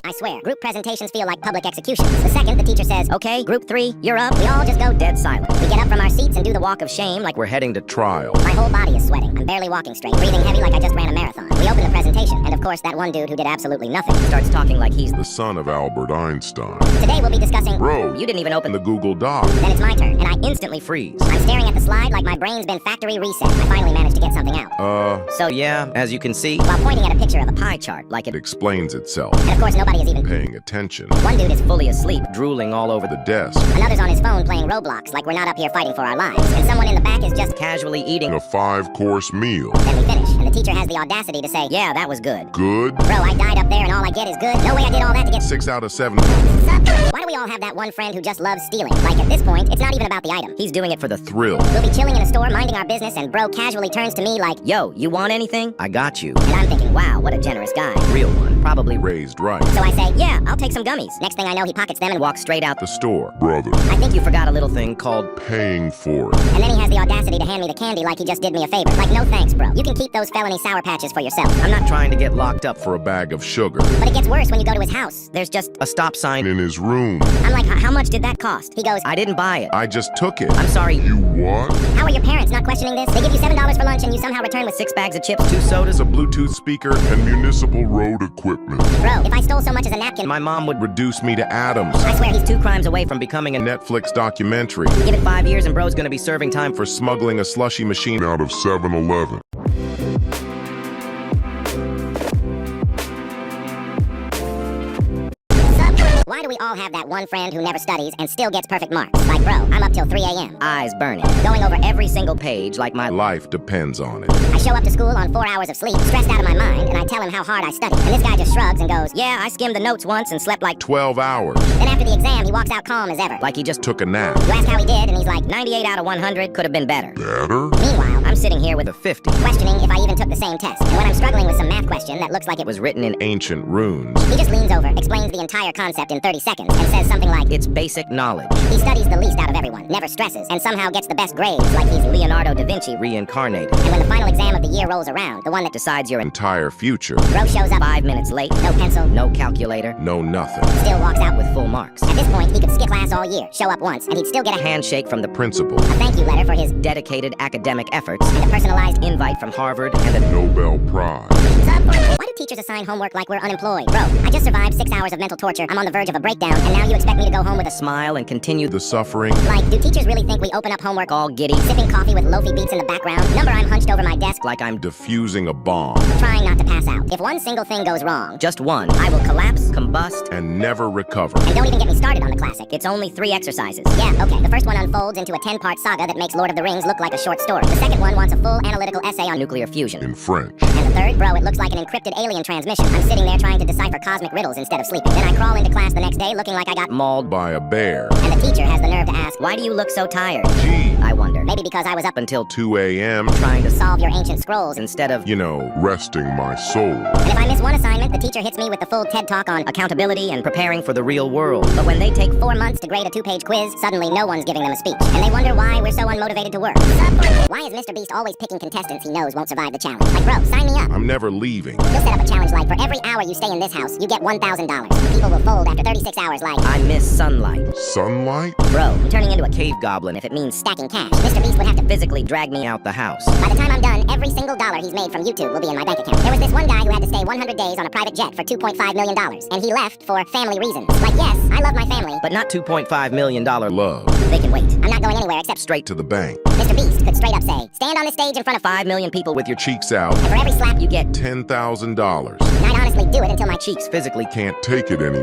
Speaker 1: I swear, group presentations feel like public executions. The second the teacher says,
Speaker 2: Okay, group 3, you're up.
Speaker 1: we all just go dead.
Speaker 2: Dead silent.
Speaker 1: We get up from our seats and do the walk of shame like
Speaker 2: We're heading to.
Speaker 3: Trial.
Speaker 1: my whole body is sweating. I'm barely walking straight, breathing heavy like I just ran a marathon. We open the presentation, and of course, that one dude who did absolutely nothing.
Speaker 2: Starts talking like he's.
Speaker 3: The son of Albert Einstein.
Speaker 1: Today we'll be discussing.
Speaker 3: Bro.
Speaker 2: You didn't even open
Speaker 3: The Google Doc.
Speaker 1: Then it's my turn, and I
Speaker 2: instantly freeze.
Speaker 1: I'm staring at the slide like my brain's been factory reset. I finally managed to get something out.
Speaker 2: So yeah, as you can see,
Speaker 1: While pointing at a picture of a pie,
Speaker 2: pie chart like
Speaker 3: It
Speaker 2: it.
Speaker 3: explains itself.
Speaker 1: and of course nobody is even.
Speaker 3: Paying attention.
Speaker 1: One dude is
Speaker 2: Fully asleep, drooling all over
Speaker 3: The
Speaker 2: the.
Speaker 3: desk.
Speaker 1: Another's on his phone playing Roblox like we're not up here fighting for our lives. And someone in the back is just.
Speaker 2: Casually eating.
Speaker 3: A 5-course meal.
Speaker 1: Then we finish, and the teacher has the audacity to say,
Speaker 2: Yeah, that was good.
Speaker 3: Good.
Speaker 1: bro, I died up there and all I get is good. No way I did all that to get.
Speaker 3: 6 out of 7.
Speaker 1: Why do we all have that one friend who just loves stealing? Like at this point, it's not even about the item.
Speaker 2: He's doing it for the.
Speaker 3: Thrill.
Speaker 1: We'll be chilling in a store, minding our business, and bro casually turns to me like,
Speaker 2: Yo, you want anything? I got you.
Speaker 1: and I'm thinking, wow, what a generous guy.
Speaker 2: Real one. Probably.
Speaker 3: Raised right.
Speaker 1: So I say,
Speaker 2: Yeah, I'll take some gummies.
Speaker 1: next thing I know, he pockets them and
Speaker 2: Walk straight out.
Speaker 3: The store. Brother.
Speaker 2: I think you forgot a little thing called.
Speaker 3: Paying for it.
Speaker 1: And then he has the audacity to hand me the candy like he just did me a favor. Like, no thanks, bro. You can keep those felony sour patches for yourself.
Speaker 2: I'm not trying to get locked up.
Speaker 3: For a bag of sugar. sugar
Speaker 1: But it gets worse when you go to his house.
Speaker 2: There's just a stop sign.
Speaker 3: in his room.
Speaker 1: I'm like, how much did that cost? He goes,
Speaker 2: I didn't buy it.
Speaker 3: I just took it.
Speaker 2: I'm sorry.
Speaker 3: You what?
Speaker 1: how are your parents not questioning this? They give you $7 for lunch and you somehow return with
Speaker 2: 6 bags of chips, 2 sodas.
Speaker 3: A Bluetooth speaker and municipal road equipment.
Speaker 1: Bro, if I stole so much as a napkin,
Speaker 2: My mom would
Speaker 3: Reduce me to atoms.
Speaker 1: I swear
Speaker 2: He's 2 crimes away from becoming a
Speaker 3: Netflix documentary
Speaker 2: Give it 5 years and bro's gonna be serving time for
Speaker 3: for smuggling a slushy machine out of 7-Eleven.
Speaker 1: Why do we all have that one friend who never studies and still gets perfect marks? Like, bro, I'm up till 3 a.m.
Speaker 2: eyes burning.
Speaker 1: going over every single
Speaker 2: Page like my
Speaker 3: Life depends on it.
Speaker 1: I show up to school on 4 hours of sleep, stressed out of my mind, and I tell him how hard I studied. And this guy just shrugs and goes,
Speaker 2: Yeah, I skimmed the notes once and slept like
Speaker 3: 12 hours.
Speaker 1: then after the exam, he walks out calm as ever.
Speaker 2: he just
Speaker 3: Took a nap.
Speaker 1: You ask how he did, and he's like,
Speaker 2: 98 out of 100 could have been better.
Speaker 3: Better?
Speaker 1: meanwhile,
Speaker 2: I'm sitting here with a 50.
Speaker 1: questioning if I even took the same test. And when I'm struggling with some math question that looks like it was,
Speaker 2: Was written in
Speaker 3: Ancient runes.
Speaker 1: he just leans over, explains the entire concept in 30 seconds, and says something like,
Speaker 2: It's basic knowledge.
Speaker 1: he studies the least out of everyone, never stresses, and somehow gets the best grades, like he's
Speaker 2: Leonardo da Vinci reincarnated.
Speaker 1: And when the final exam of the year rolls around, the one that
Speaker 2: Decides your
Speaker 3: Entire future.
Speaker 1: bro shows up,
Speaker 2: 5 minutes late.
Speaker 1: no pencil,
Speaker 2: No calculator.
Speaker 3: No nothing.
Speaker 1: still walks out with.
Speaker 2: With full marks.
Speaker 1: At this point, he could skip class all year, show up once, and he'd still get a
Speaker 2: Handshake from the
Speaker 3: Principal.
Speaker 1: a thank you letter for his
Speaker 2: dedicated academic efforts.
Speaker 1: and a personalized
Speaker 2: Invite from Harvard and a
Speaker 3: Nobel Prize.
Speaker 1: Why do teachers assign homework like we're unemployed? Bro, I just survived 6 hours of mental torture. I'm on the verge of a breakdown, and now you expect me to go home with a
Speaker 2: smile and continue
Speaker 3: The suffering.
Speaker 1: Like, do teachers really think we open up homework
Speaker 2: all giddy
Speaker 1: sipping coffee with lofi beats in the background? Number, I'm hunched over my desk,
Speaker 2: like I'm
Speaker 3: Diffusing a bomb.
Speaker 1: trying not to pass out. If one single thing goes wrong,
Speaker 2: just one. I will collapse, combust.
Speaker 3: And never recover.
Speaker 1: and don't even get me started on the classic.
Speaker 2: It's only 3 exercises.
Speaker 1: Yeah, okay. The first one unfolds into a 10-part saga that makes Lord of the Rings look like a short story. The second one wants a full analytical essay on
Speaker 2: Nuclear fusion.
Speaker 3: In French.
Speaker 1: And the third, bro, it looks like an encrypted alien transmission. I'm sitting there trying to decipher cosmic riddles instead of sleeping. Then I crawl into class the next day looking like I got
Speaker 2: Mauled.
Speaker 3: By a bear.
Speaker 1: and the teacher has the nerve to ask,
Speaker 2: Why do you look so tired?
Speaker 3: Gee.
Speaker 2: I wonder.
Speaker 1: maybe because I was up
Speaker 2: Until
Speaker 3: 2 a.m.
Speaker 2: trying to
Speaker 1: solve your ancient scrolls.
Speaker 2: instead of
Speaker 3: Resting my soul.
Speaker 1: And if I miss one assignment, the teacher hits me with the full TED talk on
Speaker 2: accountability and preparing for the real world.
Speaker 1: But when they take 4 months to grade a 2-page quiz, suddenly no one's giving them a speech. And they wonder why we're so unmotivated to work. Why is Mr. Beast always picking contestants he knows won't survive the challenge? Like, bro, sign me up.
Speaker 3: I'm never leaving.
Speaker 1: He'll set up a challenge like, for every hour you stay in this house, you get $1,000. People will fold after 36 hours like,
Speaker 2: I miss sunlight.
Speaker 3: Sunlight?
Speaker 2: Bro, I'm turning into a cave goblin if it means
Speaker 1: stacking cash. Mr. Beast would have to
Speaker 2: physically drag me out the house.
Speaker 1: By the time I'm done, every single dollar he's made from YouTube will be in my bank account. There was this one guy who had to stay 100 days on a private jet for $2.5 million, and he left for family reasons. Like, yes, I love my family,
Speaker 2: But not $2.5 million.
Speaker 3: Love.
Speaker 1: they can wait. I'm not going anywhere except
Speaker 2: Straight
Speaker 3: To the bank.
Speaker 1: Mr. Beast could straight up say, stand on the stage in front of
Speaker 2: 5 million people with
Speaker 3: Your cheeks out.
Speaker 1: and for every slap
Speaker 2: you get
Speaker 3: $10,000.
Speaker 1: and I'd honestly do it until my
Speaker 2: cheeks physically
Speaker 3: Can't take it anymore.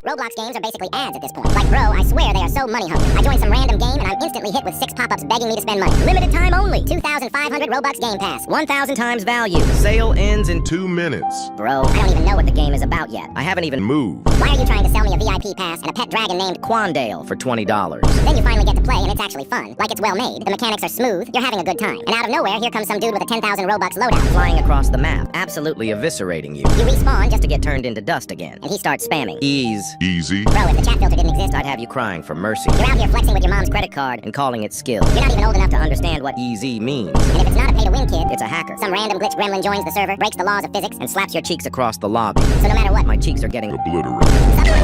Speaker 1: Roblox games are basically ads at this point. Like, bro, I swear they are so money hungry. I join some random game and I'm instantly hit with 6 pop-ups begging me to spend money.
Speaker 2: limited time only.
Speaker 1: 2,500 Robux Game Pass.
Speaker 2: 1,000 times value. Sale ends in
Speaker 3: 2 minutes.
Speaker 2: Bro,
Speaker 1: I don't even know what the game is about yet.
Speaker 2: I haven't even
Speaker 3: Move.
Speaker 1: Why are you trying to sell me a VIP pass and a pet dragon named
Speaker 2: Quandale for $20.
Speaker 1: Then you finally get to play and it's actually fun. Like, it's well made, the mechanics are smooth, you're having a good time. And out of nowhere, here comes some dude with a 10,000 Robux loadout.
Speaker 2: Flying across the map, absolutely eviscerating you.
Speaker 1: You respawn just to get,
Speaker 2: Turned into dust again.
Speaker 1: and he starts spamming.
Speaker 2: Ease.
Speaker 3: Easy.
Speaker 1: Bro, if the chat filter didn't exist,
Speaker 2: I'd have you crying for mercy.
Speaker 1: you're out here flexing with your mom's credit
Speaker 2: Credit card and calling it skill.
Speaker 1: You're not even old enough to
Speaker 2: Understand what easy means.
Speaker 1: And if it's not a pay-to-win kid,
Speaker 2: It's a hacker.
Speaker 1: some random glitch gremlin joins the server, breaks the laws of physics,
Speaker 2: And slaps your cheeks across the lobby.
Speaker 1: so no matter what,
Speaker 2: My cheeks are getting
Speaker 3: Obliterate.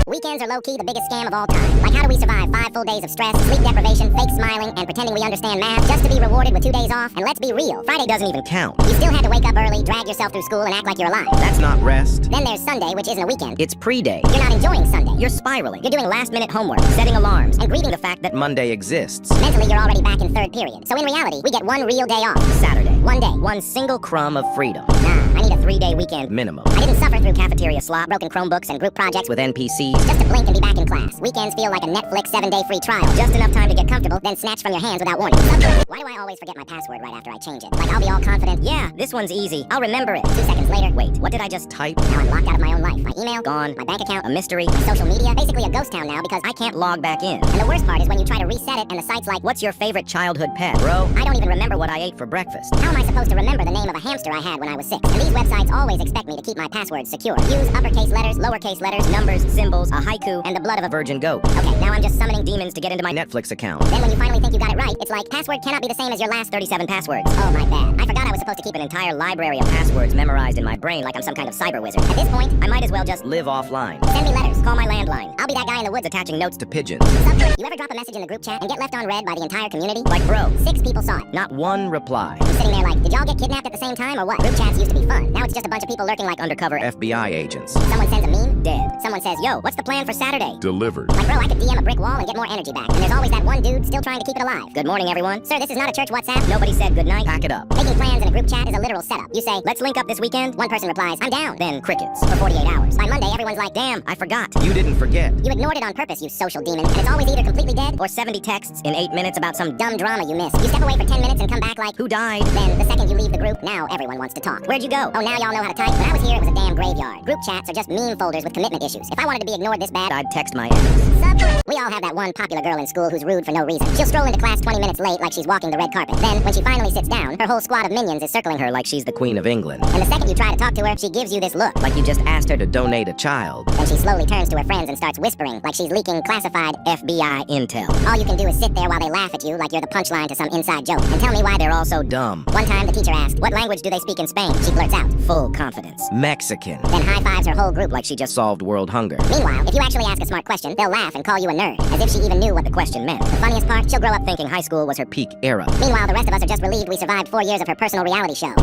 Speaker 1: weekends are low-key the biggest scam of all time. Like, how do we survive 5 full days of stress, sleep deprivation, fake smiling, and pretending we understand math just to be rewarded with 2 days off? And let's be real, Friday doesn't even
Speaker 2: count.
Speaker 1: You still had to wake up early, drag yourself through school, and act like you're alive.
Speaker 2: That's not rest.
Speaker 1: Then there's Sunday, which isn't a weekend.
Speaker 2: It's pre-day.
Speaker 1: You're not enjoying Sunday.
Speaker 2: You're spiraling.
Speaker 1: You're doing last-minute
Speaker 2: homework, setting alarms,
Speaker 1: and greeting
Speaker 2: the fact that Monday exists.
Speaker 1: mentally, you're already back in 3rd period. So in reality, we get 1 real day off.
Speaker 2: Saturday.
Speaker 1: One day.
Speaker 2: One single crumb of freedom.
Speaker 1: Nah, I need a 3-day weekend.
Speaker 2: Minimum.
Speaker 1: I didn't suffer through cafeteria slop, broken Chromebooks, and group projects
Speaker 2: With NPCs.
Speaker 1: just to blink and be back in class. Weekends feel like a Netflix 7-day free trial. Just enough time to get comfortable, then snatch from your hands without warning. Why do I always forget my password right after I change it? Like, I'll be all confident.
Speaker 2: Yeah, this one's easy. I'll remember it.
Speaker 1: 2 seconds later,
Speaker 2: Wait, what did I just type?
Speaker 1: now I'm locked out of my own life. My email,
Speaker 2: Gone.
Speaker 1: my bank account,
Speaker 2: A mystery.
Speaker 1: my social media, basically a ghost town now because I can't.
Speaker 2: Can't log back in.
Speaker 1: And the worst part is when you try to reset it and the site's like,
Speaker 2: What's your favorite childhood pet? Bro,
Speaker 1: I don't even remember
Speaker 2: what I ate for breakfast.
Speaker 1: How am I supposed to remember the name of a hamster I had when I was 6? And these websites always expect me to keep my passwords secure. Use uppercase letters, lowercase letters,
Speaker 2: Numbers, symbols, a haiku,
Speaker 1: and the blood of a
Speaker 2: virgin goat.
Speaker 1: Okay, now I'm just summoning demons to get into my
Speaker 2: Netflix account. account.
Speaker 1: Then when you finally think you got it right, it's like, password cannot be the same as your last
Speaker 2: 37 passwords.
Speaker 1: Oh, my bad.
Speaker 2: I forgot I was supposed to keep an entire library of passwords memorized in my brain like I'm some kind of cyber wizard.
Speaker 1: At this point,
Speaker 2: I might as well just live offline.
Speaker 1: send me letters.
Speaker 2: Call my landline.
Speaker 1: I'll be that guy in the woods
Speaker 2: Attaching notes to pigeons.
Speaker 1: Subject, you ever drop a message in the group chat and get left on read by the entire community?
Speaker 2: Like, bro,
Speaker 1: 6 people saw it.
Speaker 2: not one reply.
Speaker 1: I'm sitting there like, did y'all get kidnapped at the same time or what? Group chats used to be fun. Now it's just a bunch of people lurking like
Speaker 2: Undercover FBI agents.
Speaker 1: someone sends a meme,
Speaker 2: Dead.
Speaker 1: someone says, yo, what's the plan for Saturday?
Speaker 3: Delivered.
Speaker 1: Like, bro, I could DM a brick wall and get more energy back. And there's always that one dude still trying to keep it alive.
Speaker 2: Good morning, everyone.
Speaker 1: Sir, this is not a church WhatsApp.
Speaker 2: Nobody said goodnight. Pack it up.
Speaker 1: Making plans in a group chat is a literal setup. You say,
Speaker 2: Let's link up this weekend.
Speaker 1: one person replies, I'm down.
Speaker 2: Then crickets.
Speaker 1: For 48 hours. By Monday, everyone's like, damn,
Speaker 2: I forgot.
Speaker 3: You didn't forget.
Speaker 1: you ignored it on purpose, you social demon. And it's always either completely dead
Speaker 2: Or 70 texts in 8 minutes about some
Speaker 1: dumb drama you missed. You step away for 10 minutes and come back like,
Speaker 2: who died.
Speaker 1: then the second you leave the group, now everyone wants to talk.
Speaker 2: Where'd you go?
Speaker 1: Oh, now y'all know how to type? When I was here, it was a damn graveyard. Group chats are just meme folders with commitment issues. If I wanted to be ignored this bad,
Speaker 2: I'd text my ex.
Speaker 1: we all have that one popular girl in school who's rude for no reason. She'll stroll into class 20 minutes late like she's walking the red carpet. Then, when she finally sits down, her whole squad of minions is circling her.
Speaker 2: Like she's the Queen of England.
Speaker 1: And the second you try to talk to her, she gives you this look.
Speaker 2: Like you just asked her to donate a child.
Speaker 1: Then she slowly turns to her friends and starts whispering like she's leaking classified.
Speaker 2: FBI intel.
Speaker 1: All you can do is sit there while they laugh at you like you're the punchline to some inside joke. And tell me why
Speaker 2: They're all so dumb.
Speaker 1: One time the teacher asked, what language do they speak in Spain? She blurts out,
Speaker 2: Full confidence. Mexican.
Speaker 1: then high-fives her whole group
Speaker 2: Like she just solved world hunger.
Speaker 1: Meanwhile, if you actually ask a smart question, they'll laugh and call you a nerd, as if she even knew what the question meant. The funniest part, she'll grow up thinking high school was her
Speaker 2: Peak era.
Speaker 1: Meanwhile, the rest of us are just relieved we survived 4 years of her personal reality show.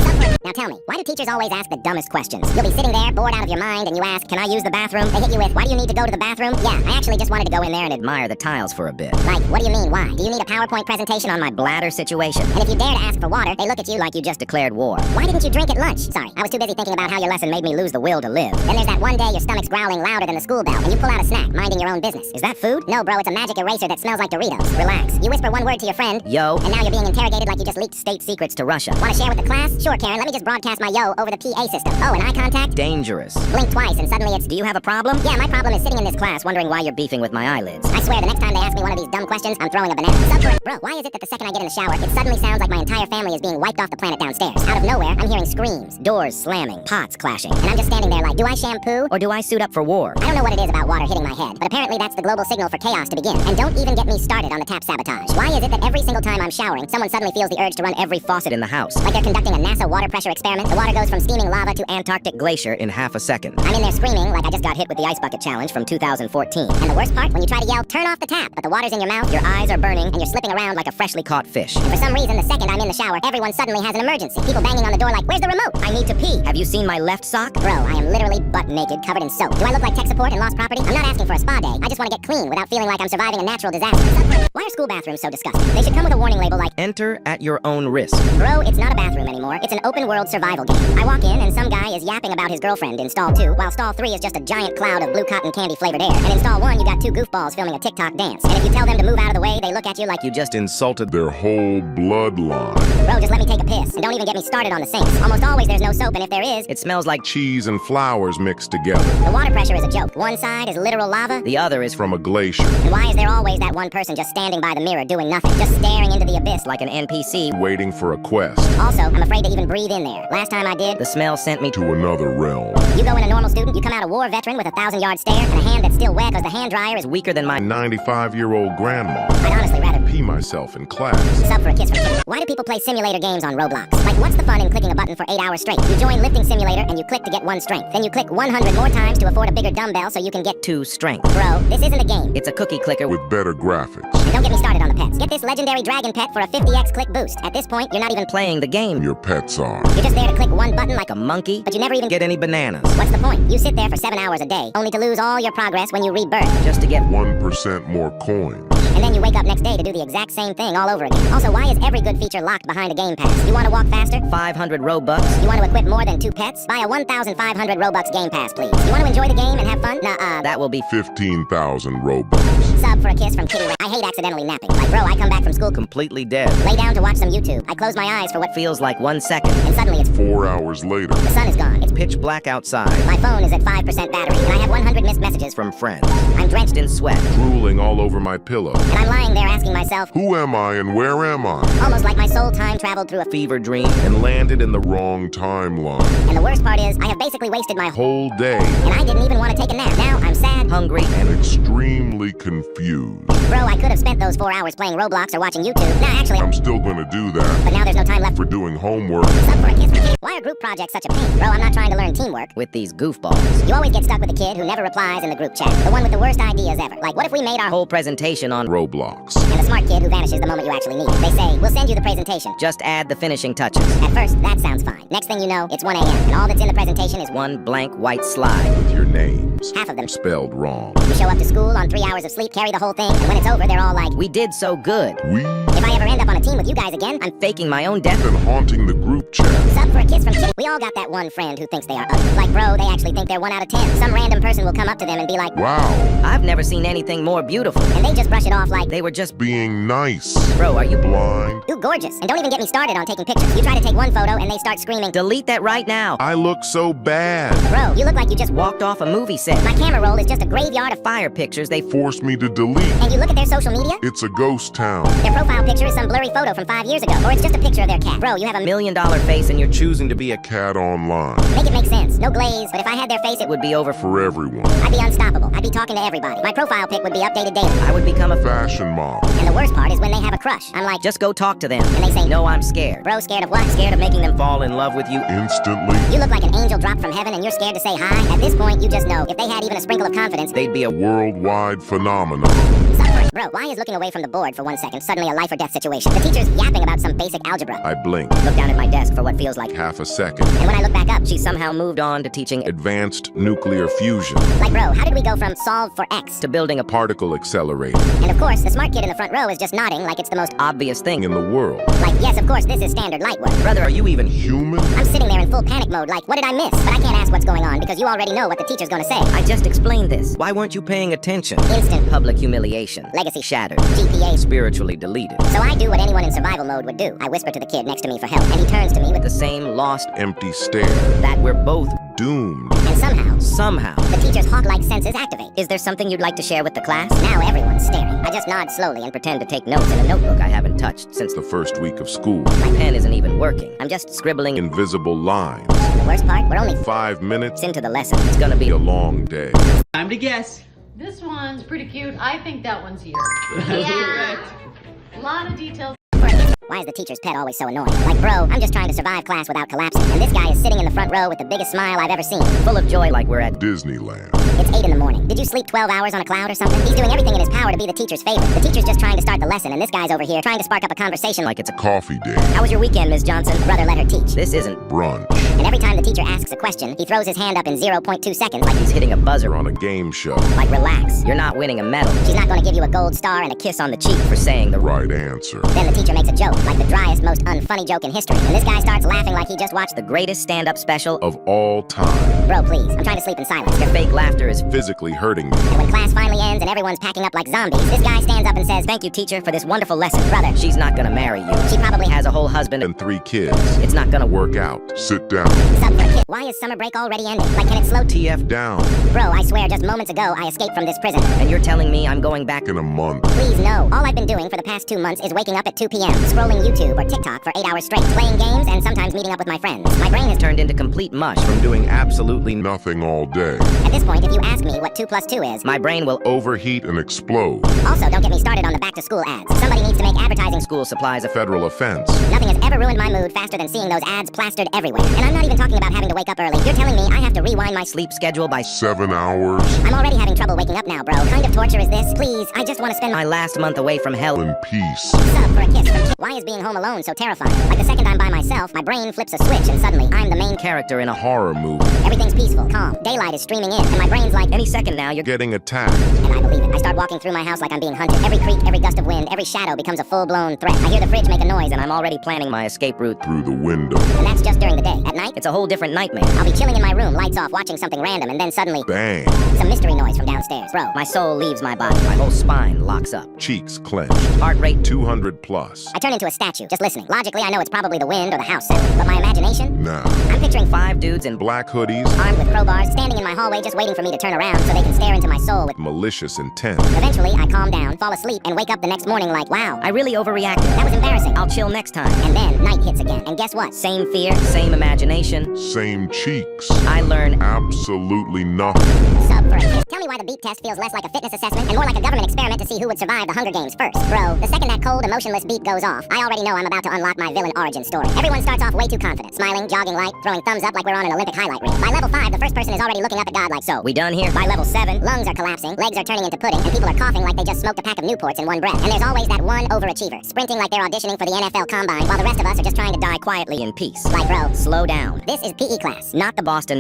Speaker 1: Now tell me, why do teachers always ask the dumbest questions? You'll be sitting there, bored out of your mind, and you ask, can I use the bathroom? They hit you with, why do you need to go to the bathroom? Yeah, I actually just wanted to go in there and
Speaker 2: Admire the tiles for a bit.
Speaker 1: like, what do you mean, why? Do you need a PowerPoint presentation on my
Speaker 2: Bladder situation.
Speaker 1: And if you dare to ask for water, they look at you like,
Speaker 2: You just declared war.
Speaker 1: why didn't you drink at lunch? Sorry, I was too busy thinking about how your lesson made me lose the will to live. Then there's that one day your stomach's growling louder than the school bell, and you pull out a snack, minding your own business.
Speaker 2: Is that food?
Speaker 1: No, bro, it's a magic eraser that smells like Doritos. Relax. You whisper one word to your friend,
Speaker 2: Yo.
Speaker 1: and now you're being interrogated like you just leaked
Speaker 2: State secrets to Russia.
Speaker 1: Want to share with the class? Sure, Karen, let me just broadcast my yo over the PA system. Oh, and eye contact?
Speaker 2: Dangerous.
Speaker 1: Blink twice and suddenly it's...
Speaker 2: Do you have a problem?
Speaker 1: Yeah, my problem is sitting in this class wondering why you're beefing with my eyelids. I swear, the next time they ask me one of these dumb questions, I'm throwing a banana. Bro, why is it that the second I get in the shower, it suddenly sounds like my entire family is being wiped off the planet downstairs? Out of nowhere, I'm hearing screams,
Speaker 2: Doors slamming, pots clashing.
Speaker 1: and I'm just standing there like, do I shampoo?
Speaker 2: Or do I suit up for war?
Speaker 1: I don't know what it is about water hitting my head, but apparently that's the global signal for chaos to begin. And don't even get me started on the tap sabotage. Why is it that every single time I'm showering, someone suddenly feels the urge to run every
Speaker 2: Faucet in the house.
Speaker 1: like they're conducting a NASA water pressure experiment? The water goes from steaming lava to
Speaker 2: Antarctic glacier in half a second.
Speaker 1: I'm in there screaming like I just got hit with the ice bucket challenge from 2014. And the worst part, when you try to yell, turn off the tap, but the water's in your mouth,
Speaker 2: Your eyes are burning,
Speaker 1: and you're slipping around like
Speaker 2: like a freshly caught fish.
Speaker 1: and for some reason, the second I'm in the shower, everyone suddenly has an emergency. People banging on the door like, where's the remote?
Speaker 2: I need to pee. Have you seen my left sock?
Speaker 1: Bro, I am literally butt naked, covered in soap. Do I look like tech support in Lost Property? I'm not asking for a spa day. I just want to get clean without feeling like I'm surviving a natural disaster. Why are school bathrooms so disgusting? They should come with a warning label like,
Speaker 2: Enter at your own risk.
Speaker 1: bro, it's not a bathroom anymore. It's an open world survival game. I walk in and some guy is yapping about his girlfriend in stall 2, while stall 3 is just a giant cloud of blue cotton candy flavored air. And in stall 1, you got 2 goofballs filming a TikTok dance. And if you tell them to move out of the way, they look at you like,
Speaker 2: You just insulted
Speaker 3: Their whole bloodline.
Speaker 1: bro, just let me take a piss. And don't even get me started on the sinks. Almost always there's no soap, and if there is,
Speaker 2: It smells like
Speaker 3: Cheese and flowers mixed together
Speaker 1: the water pressure is a joke. One side is literal lava,
Speaker 2: the other is
Speaker 3: from a glacier.
Speaker 1: and why is there always that one person just standing by the mirror doing nothing, just staring into the abyss?
Speaker 2: like an NPC.
Speaker 3: Waiting for a quest
Speaker 1: Also, I'm afraid to even breathe in there. Last time I did,
Speaker 2: The smell sent me
Speaker 3: to another realm.
Speaker 1: you go in a normal student, you come out a war veteran with a 1,000-yard stare, and a hand that's still wet because the hand dryer is
Speaker 2: weaker than my
Speaker 3: 95-year-old grandma.
Speaker 1: I'd honestly rather
Speaker 3: Pee myself in class.
Speaker 1: sub for a kiss from Kitty. Why do people play simulator games on Roblox? Like, what's the fun in clicking a button for 8 hours straight? You join lifting simulator and you click to get 1 strength. Then you click 100 more times to afford a bigger dumbbell so you can get
Speaker 2: 2 strength.
Speaker 1: Bro, this isn't a game.
Speaker 2: It's a cookie clicker with
Speaker 3: With better graphics.
Speaker 1: And don't get me started on the pets. Get this legendary dragon pet for a 50x click boost. At this point, you're not even
Speaker 2: playing the game.
Speaker 3: Your pets are.
Speaker 1: You're just there to click one button
Speaker 2: Like a monkey.
Speaker 1: but you never even
Speaker 2: Get any bananas.
Speaker 1: What's the point? You sit there for 7 hours a day, only to lose all your progress when you rebirth.
Speaker 2: Just to get
Speaker 3: 1% more coins.
Speaker 1: And then you wake up next day to do the exact same thing all over again. Also, why is every good feature locked behind a game pass? You want to walk faster?
Speaker 2: 500 Robux.
Speaker 1: You want to equip more than 2 pets? Buy a 1,500 Robux game pass, please. You want to enjoy the game and have fun? Nah,
Speaker 2: That will be
Speaker 3: 15,000 Robux.
Speaker 1: sub for a kiss from Kitty. I hate accidentally napping. Like, bro, I come back from school,
Speaker 2: completely dead.
Speaker 1: lay down to watch some YouTube. I close my eyes for what
Speaker 2: Feels like 1 second.
Speaker 1: and suddenly it's
Speaker 3: 4 hours later.
Speaker 1: the sun is gone.
Speaker 2: It's pitch black outside.
Speaker 1: My phone is at 5% battery, and I have 100 missed messages.
Speaker 2: From friends.
Speaker 1: I'm drenched
Speaker 2: In sweat.
Speaker 3: Drooling all over my pillow.
Speaker 1: and I'm lying there asking myself,
Speaker 3: Who am I and where am I?
Speaker 1: almost like my soul time traveled through a
Speaker 2: Fever dream.
Speaker 3: And landed in the wrong timeline.
Speaker 1: And the worst part is, I have basically wasted my
Speaker 3: Whole day.
Speaker 1: and I didn't even want to take a nap. Now I'm sad,
Speaker 2: boring, hungry,
Speaker 3: and extremely confused.
Speaker 1: Bro, I could have spent those 4 hours playing Roblox or watching YouTube. Nah, actually,
Speaker 3: I'm still gonna do that
Speaker 1: but now there's no time left
Speaker 3: for doing homework.
Speaker 1: Sup for a kiss from Kitty? Why are group projects such a pain? Bro, I'm not trying to learn teamwork.
Speaker 2: with these goofballs.
Speaker 1: You always get stuck with the kid who never replies in the group chat. The one with the worst ideas ever. Like, what if we made our
Speaker 2: Whole presentation on
Speaker 3: Roblox.
Speaker 1: And the smart kid who vanishes the moment you actually need it. They say, we'll send you the presentation.
Speaker 2: just add the finishing touches.
Speaker 1: At first, that sounds fine. Next thing you know, it's 1 a.m. and all that's in the presentation is
Speaker 2: One blank white slide.
Speaker 3: With your names
Speaker 1: half of them.
Speaker 3: spelled wrong.
Speaker 1: We show up to school on 3 hours of sleep, carry the whole thing, and when it's over, they're all like,
Speaker 2: We did so good.
Speaker 1: if I ever end up on a team with you guys again, I'm
Speaker 2: Faking my own death.
Speaker 3: And haunting the group chat.
Speaker 1: Sup for a kiss from Kitty. We all got that one friend who thinks they are ugly. Like, bro, they actually think they're 1 out of 10. Some random person will come up to them and be like,
Speaker 3: Wow,
Speaker 2: I've never seen anything more beautiful.
Speaker 1: and they just brush it off like,
Speaker 2: They were just,
Speaker 3: being nice.
Speaker 2: bro, are you
Speaker 3: Blind.
Speaker 1: you gorgeous. And don't even get me started on taking pictures. You try to take one photo and they start screaming,
Speaker 2: delete that right now.
Speaker 3: I look so bad.
Speaker 1: bro, you look like you just
Speaker 2: Walked off a movie set.
Speaker 1: My camera roll is just a graveyard of
Speaker 2: Fire pictures they
Speaker 3: Forced me to delete.
Speaker 1: And you look at their social media,
Speaker 3: It's a ghost town.
Speaker 1: their profile picture is some blurry photo from 5 years ago. Or it's just a picture of their cat. Bro, you have a
Speaker 2: $1 million face and you're
Speaker 3: Choosing to be a cat online.
Speaker 1: Make it make sense. No glaze, but if I had their face, it
Speaker 2: would be over.
Speaker 3: For everyone.
Speaker 1: I'd be unstoppable. I'd be talking to everybody. My profile pic would be updated daily.
Speaker 2: I would become a
Speaker 3: Fashion model.
Speaker 1: And the worst part is when they have a crush. I'm like,
Speaker 2: Just go talk to them.
Speaker 1: and they say,
Speaker 2: No, I'm scared.
Speaker 1: bro, scared of what?
Speaker 2: Scared of making them fall in love with you.
Speaker 3: Instantly.
Speaker 1: You look like an angel dropped from heaven and you're scared to say hi. At this point, you just know if they had even a sprinkle of confidence,
Speaker 2: They'd be a
Speaker 3: Worldwide phenomenon.
Speaker 1: suffering. Bro, why is looking away from the board for 1 second suddenly a life or death situation? The teacher's yapping about some basic algebra.
Speaker 3: I blink.
Speaker 2: Look down at my desk for what feels like
Speaker 3: Half a second.
Speaker 1: And when I look back up,
Speaker 2: she somehow moved on to teaching
Speaker 3: Advanced nuclear fusion.
Speaker 1: like, bro, how did we go from solve for X?
Speaker 2: to building a
Speaker 3: Particle accelerator.
Speaker 1: And of course, the smart kid in the front row is just nodding like it's the most
Speaker 2: obvious thing.
Speaker 3: In the world.
Speaker 1: like, yes, of course, this is standard light work.
Speaker 2: Brother, are you even
Speaker 3: Human?
Speaker 1: I'm sitting there in full panic mode like, what did I miss? But I can't ask what's going on because you already know what the teacher's gonna say.
Speaker 2: I just explained this. Why weren't you paying attention?
Speaker 1: Instant
Speaker 2: Public humiliation.
Speaker 1: legacy
Speaker 2: Shattered.
Speaker 1: GPA.
Speaker 2: Spiritually deleted.
Speaker 1: So I do what anyone in survival mode would do. I whisper to the kid next to me for help, and he turns to me with
Speaker 2: The same lost
Speaker 3: Empty stare.
Speaker 2: that we're both
Speaker 3: Doomed.
Speaker 1: and
Speaker 2: somehow.
Speaker 1: the teacher's hawk-like senses activate.
Speaker 2: Is there something you'd like to share with the class?
Speaker 1: Now everyone's staring. I just nod slowly and
Speaker 2: Pretend to take notes in a notebook I haven't touched since
Speaker 3: The first week of school.
Speaker 2: my pen isn't even working. I'm just scribbling
Speaker 3: Invisible lines.
Speaker 1: the worst part, we're only
Speaker 3: 5 minutes.
Speaker 2: into the lesson. It's gonna be
Speaker 3: A long day.
Speaker 4: Time to guess.
Speaker 5: This one's pretty cute. I think that one's here. Yeah. A lot of details.
Speaker 1: Why is the teacher's pet always so annoying? Like, bro, I'm just trying to survive class without collapsing, and this guy is sitting in the front row with the biggest smile I've ever seen.
Speaker 2: full of joy like we're at
Speaker 3: Disneyland.
Speaker 1: It's 8 in the morning. Did you sleep 12 hours on a cloud or something? He's doing everything in his power to be the teacher's favorite. The teacher's just trying to start the lesson, and this guy's over here trying to spark up a conversation like,
Speaker 2: like it's a
Speaker 3: Coffee day.
Speaker 2: How was your weekend, Ms. Johnson?
Speaker 1: brother, let her teach.
Speaker 2: This isn't
Speaker 3: Brunch.
Speaker 1: And every time the teacher asks a question, he throws his hand up in 0.2 seconds like,
Speaker 2: he's hitting a buzzer
Speaker 3: We're on a game show.
Speaker 1: like, relax.
Speaker 2: You're not winning a medal
Speaker 1: She's not gonna give you a gold star and a kiss on the cheek.
Speaker 2: for saying the
Speaker 3: Right answer.
Speaker 1: Then the teacher makes a joke, like the driest, most unfunny joke in history. And this guy starts laughing like he just watched
Speaker 2: the greatest stand-up special.
Speaker 3: Of all time.
Speaker 1: Bro, please, I'm trying to sleep in silence.
Speaker 2: Your fake laughter is
Speaker 3: Physically hurting me.
Speaker 1: And when class finally ends and everyone's packing up like zombies, this guy stands up and says,
Speaker 2: Thank you, teacher, for this wonderful lesson.
Speaker 1: brother,
Speaker 2: She's not gonna marry you.
Speaker 1: she probably
Speaker 2: Has a whole husband and
Speaker 3: And 3 kids.
Speaker 2: it's not gonna work.
Speaker 3: Work out. Sit down.
Speaker 1: Sup for a kid. Why is summer break already ending? Like, can it slow
Speaker 3: TF down.
Speaker 1: Bro, I swear, just moments ago, I escaped from this prison.
Speaker 2: And you're telling me I'm going back
Speaker 3: In a month.
Speaker 1: Please, no. All I've been doing for the past 2 months is waking up at 2 p.m., scrolling YouTube or TikTok for 8 hours straight, playing games, and sometimes meeting up with my friends. My brain has
Speaker 2: turned into complete mush.
Speaker 3: From doing absolutely nothing all day.
Speaker 1: At this point, if you ask me what 2 plus 2 is,
Speaker 2: My brain will
Speaker 3: Overheat and explode.
Speaker 1: also don't get me started on the back-to-school ads. Somebody needs to make advertising
Speaker 2: school supplies a
Speaker 3: Federal offense.
Speaker 1: Nothing has ever ruined my mood faster than seeing those ads plastered everywhere. And I'm not even talking about having to wake up early. You're telling me I have to rewind my sleep.
Speaker 2: sleep schedule by
Speaker 3: 7 hours.
Speaker 1: I'm already having trouble waking up now, bro. What kind of torture is this? Please, I just want to spend
Speaker 2: my last month away from hell.
Speaker 3: In peace.
Speaker 1: Sup for a kiss from Why is being home alone so terrifying? Like the second I'm by myself, my brain flips a switch and suddenly I'm the main
Speaker 2: Character in a
Speaker 3: Horror movie.
Speaker 1: Everything's peaceful, calm. Daylight is streaming in, and my brain's like,
Speaker 2: any second now you're
Speaker 3: Getting attacked.
Speaker 1: and I believe it. I start walking through my house like I'm being hunted. Every creak, every gust of wind, every shadow becomes a full-blown threat. I hear the fridge make a noise,
Speaker 2: and I'm already planning my escape route.
Speaker 3: Through the window.
Speaker 1: and that's just during the day. At night,
Speaker 2: It's a whole different nightmare.
Speaker 1: I'll be chilling in my room, lights off, watching something random, and then suddenly,
Speaker 3: Bang.
Speaker 1: some mystery noise from downstairs. Bro,
Speaker 2: My soul leaves my body. My whole spine locks up.
Speaker 3: Cheeks clenched.
Speaker 2: Heart rate
Speaker 3: 200 plus.
Speaker 1: I turn into a statue, just listening. Logically, I know it's probably the wind or the house sound, but my imagination,
Speaker 3: Now.
Speaker 1: I'm picturing
Speaker 2: 5 dudes in
Speaker 3: Black hoodies.
Speaker 1: armed with crowbars, standing in my hallway just waiting for me to turn around so they can stare into my soul with...
Speaker 3: Malicious intent.
Speaker 1: Eventually, I calm down, fall asleep, and wake up the next morning like, wow,
Speaker 2: I really overreacted.
Speaker 1: that was embarrassing.
Speaker 2: I'll chill next time.
Speaker 1: And then, night hits again, and guess what?
Speaker 2: Same fear, same imagination.
Speaker 3: Same cheeks.
Speaker 2: I learn
Speaker 3: Absolutely nothing.
Speaker 1: Sup for a kiss. Tell me me why the beat test feels less like a fitness assessment and more like a government experiment to see who would survive the Hunger Games first. Bro, the second that cold, emotionless beat goes off, I already know I'm about to unlock my villain origin story. Everyone starts off way too confident, smiling, jogging light, throwing thumbs up like we're on an Olympic highlight reel. By level 5, the first person is already looking up at God like so.
Speaker 2: We done here?
Speaker 1: By level 7, lungs are collapsing, legs are turning into pudding, and people are coughing like they just smoked a pack of Newports in one breath. And there's always that one overachiever, sprinting like they're auditioning for the NFL Combine, while the rest of us are just trying to die quietly
Speaker 2: In peace.
Speaker 1: like, bro,
Speaker 2: Slow down.
Speaker 1: this is PE class.
Speaker 2: Not the Boston